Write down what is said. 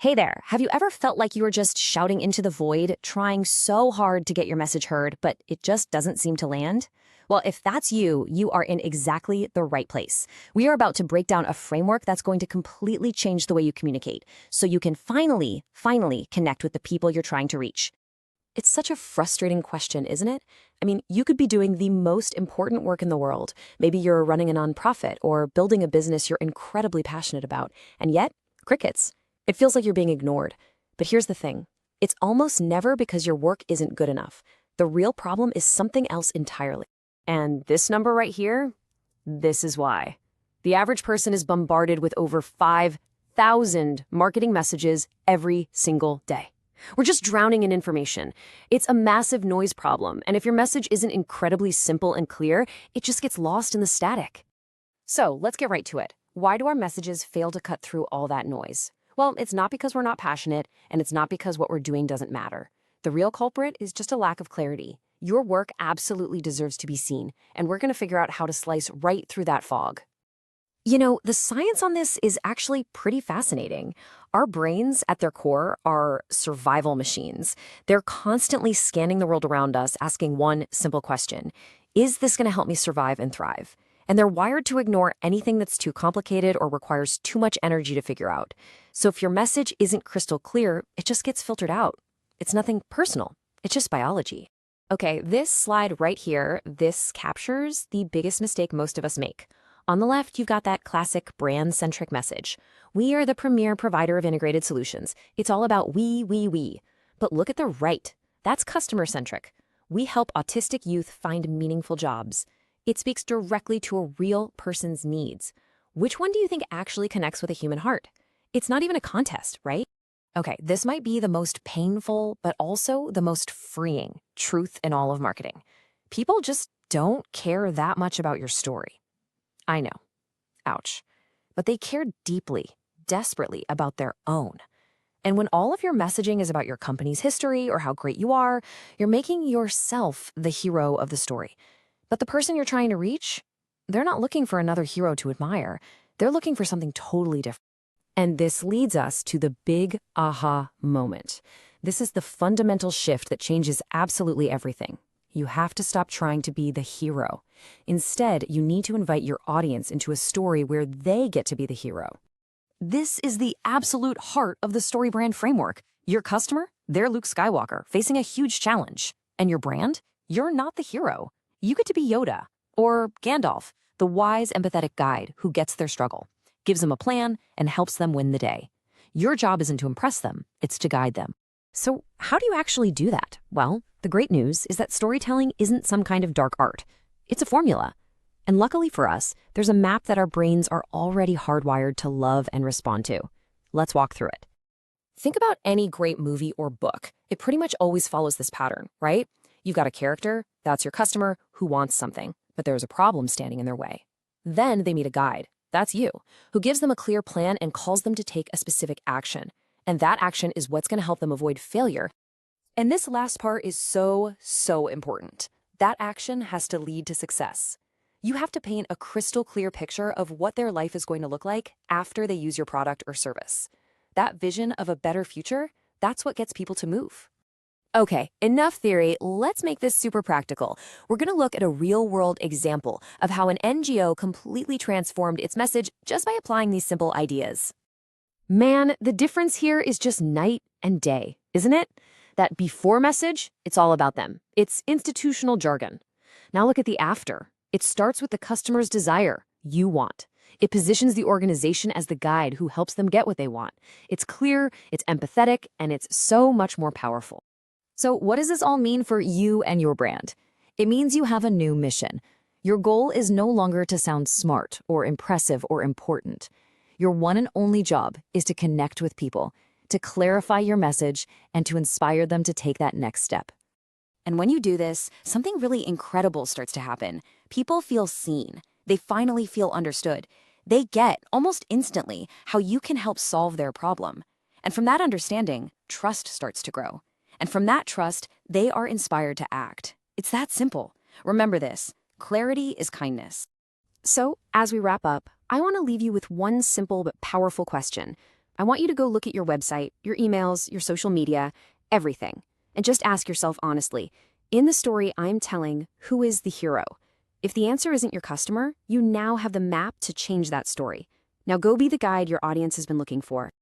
Hey there, have you ever felt like you were just shouting into the void, trying so hard to get your message heard, but it just doesn't seem to land? Well, if that's you, you are in exactly the right place. We are about to break down a framework that's going to completely change the way you communicate, so you can finally connect with the people you're trying to reach. It's such a frustrating question, isn't it? I mean, you could be doing the most important work in the world. Maybe you're running a nonprofit or building a business you're incredibly passionate about, and yet, crickets. It feels like you're being ignored. But here's the thing. It's almost never because your work isn't good enough. The real problem is something else entirely. And this number right here, this is why. The average person is bombarded with over 5,000 marketing messages every single day. We're just drowning in information. It's a massive noise problem, and if your message isn't incredibly simple and clear, it just gets lost in the static. So let's get right to it. Why do our messages fail to cut through all that noise? Well, it's not because we're not passionate, and it's not because what we're doing doesn't matter. The real culprit is just a lack of clarity. Your work absolutely deserves to be seen, and we're going to figure out how to slice right through that fog. You know, the science on this is actually pretty fascinating. Our brains, at their core, are survival machines. They're constantly scanning the world around us, asking one simple question: is this going to help me survive and thrive? And they're wired to ignore anything that's too complicated or requires too much energy to figure out. So if your message isn't crystal clear, it just gets filtered out. It's nothing personal. It's just biology. Okay, this slide right here, this captures the biggest mistake most of us make. On the left, you've got that classic brand-centric message. We are the premier provider of integrated solutions. It's all about we. But look at the right. That's customer-centric. We help autistic youth find meaningful jobs. It speaks directly to a real person's needs. Which one do you think actually connects with a human heart? It's not even a contest, right? Okay, this might be the most painful, but also the most freeing truth in all of marketing. People just don't care that much about your story. I know. Ouch. But they care deeply, desperately about their own. And when all of your messaging is about your company's history or how great you are, you're making yourself the hero of the story. But the person you're trying to reach, they're not looking for another hero to admire. They're looking for something totally different. And this leads us to the big aha moment. This is the fundamental shift that changes absolutely everything. You have to stop trying to be the hero. Instead, you need to invite your audience into a story where they get to be the hero. This is the absolute heart of the StoryBrand framework. Your customer, they're Luke Skywalker, facing a huge challenge. And your brand, you're not the hero. You get to be Yoda, or Gandalf, the wise, empathetic guide who gets their struggle, gives them a plan, and helps them win the day. Your job isn't to impress them, it's to guide them. So how do you actually do that? Well, the great news is that storytelling isn't some kind of dark art. It's a formula. And luckily for us, there's a map that our brains are already hardwired to love and respond to. Let's walk through it. Think about any great movie or book. It pretty much always follows this pattern, right? You've got a character, that's your customer, who wants something, but there's a problem standing in their way. Then they meet a guide, that's you, who gives them a clear plan and calls them to take a specific action. And that action is what's going to help them avoid failure. And this last part is so important. That action has to lead to success. You have to paint a crystal clear picture of what their life is going to look like after they use your product or service. That vision of a better future, that's what gets people to move. Okay, enough theory, let's make this super practical. We're going to look at a real-world example of how an NGO completely transformed its message just by applying these simple ideas. Man, the difference here is just night and day, isn't it? That before message, it's all about them. It's institutional jargon. Now look at the after. It starts with the customer's desire, you want. It positions the organization as the guide who helps them get what they want. It's clear, it's empathetic, and it's so much more powerful. So what does this all mean for you and your brand? It means you have a new mission. Your goal is no longer to sound smart or impressive or important. Your one and only job is to connect with people, to clarify your message, and to inspire them to take that next step. And when you do this, something really incredible starts to happen. People feel seen. They finally feel understood. They get, almost instantly, how you can help solve their problem. And from that understanding, trust starts to grow. And from that trust, they are inspired to act. It's that simple. Remember this, clarity is kindness. So, as we wrap up, I want to leave you with one simple but powerful question. I want you to go look at your website, your emails, your social media, everything, and just ask yourself honestly, in the story I'm telling, who is the hero? If the answer isn't your customer, you now have the map to change that story. Now go be the guide your audience has been looking for.